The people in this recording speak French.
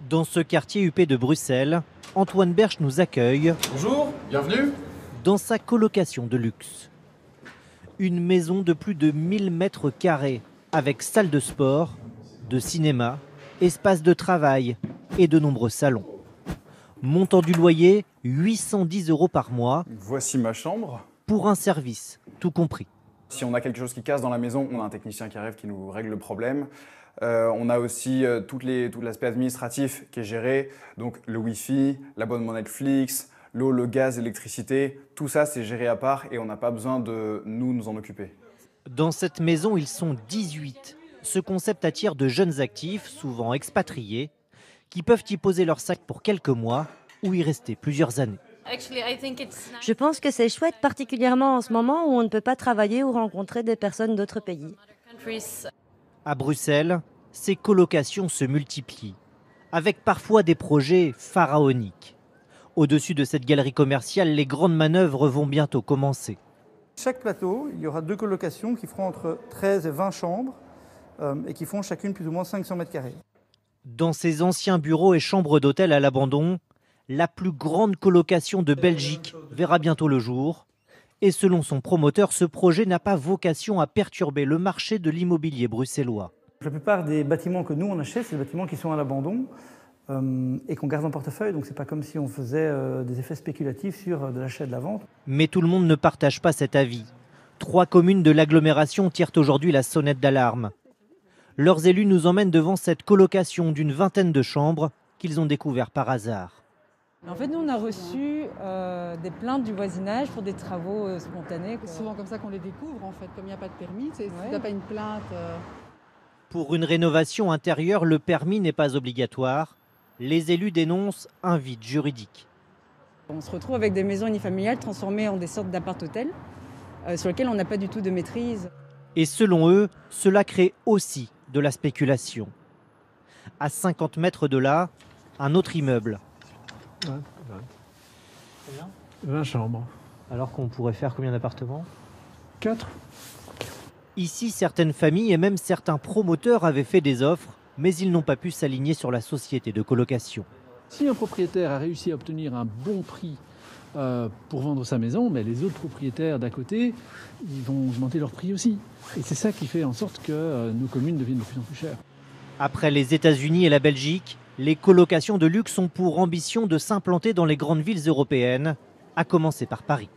Dans ce quartier huppé de Bruxelles, Antoine Berche nous accueille. Bonjour, bienvenue. Dans sa colocation de luxe. Une maison de plus de 1000 mètres carrés, avec salle de sport, de cinéma, espace de travail et de nombreux salons. Montant du loyer, 810 € par mois. Voici ma chambre. Pour un service, tout compris. Si on a quelque chose qui casse dans la maison, on a un technicien qui arrive qui nous règle le problème. On a aussi tout l'aspect administratif qui est géré, donc le Wi-Fi, l'abonnement Netflix, l'eau, le gaz, l'électricité, tout ça c'est géré à part et on n'a pas besoin de nous en occuper. Dans cette maison, ils sont 18. Ce concept attire de jeunes actifs, souvent expatriés, qui peuvent y poser leur sac pour quelques mois ou y rester plusieurs années. Je pense que c'est chouette, particulièrement en ce moment où on ne peut pas travailler ou rencontrer des personnes d'autres pays. À Bruxelles, ces colocations se multiplient, avec parfois des projets pharaoniques. Au-dessus de cette galerie commerciale, les grandes manœuvres vont bientôt commencer. Chaque plateau, il y aura 2 colocations qui feront entre 13 et 20 chambres et qui font chacune plus ou moins 500 mètres carrés. Dans ces anciens bureaux et chambres d'hôtel à l'abandon, la plus grande colocation de Belgique verra bientôt le jour. Et selon son promoteur, ce projet n'a pas vocation à perturber le marché de l'immobilier bruxellois. La plupart des bâtiments que nous on achète, c'est des bâtiments qui sont à l'abandon et qu'on garde en portefeuille. Donc c'est pas comme si on faisait des effets spéculatifs sur de l'achat et de la vente. Mais tout le monde ne partage pas cet avis. 3 communes de l'agglomération tirent aujourd'hui la sonnette d'alarme. Leurs élus nous emmènent devant cette colocation d'une vingtaine de chambres qu'ils ont découvert par hasard. En fait, nous, on a reçu des plaintes du voisinage pour des travaux spontanés. C'est souvent comme ça qu'on les découvre, en fait, comme il n'y a pas de permis. Si tu n'as pas une plainte... Pour une rénovation intérieure, le permis n'est pas obligatoire. Les élus dénoncent un vide juridique. On se retrouve avec des maisons unifamiliales transformées en des sortes d'appart-hôtels sur lesquels on n'a pas du tout de maîtrise. Et selon eux, cela crée aussi de la spéculation. À 50 mètres de là, un autre immeuble. 20 chambres. Alors qu'on pourrait faire combien d'appartements? 4. Ici, certaines familles et même certains promoteurs avaient fait des offres, mais ils n'ont pas pu s'aligner sur la société de colocation. Si un propriétaire a réussi à obtenir un bon prix pour vendre sa maison, mais les autres propriétaires d'à côté, ils vont augmenter leur prix aussi. Et c'est ça qui fait en sorte que nos communes deviennent de plus en plus chères. Après les États-Unis et la Belgique, les colocations de luxe ont pour ambition de s'implanter dans les grandes villes européennes, à commencer par Paris.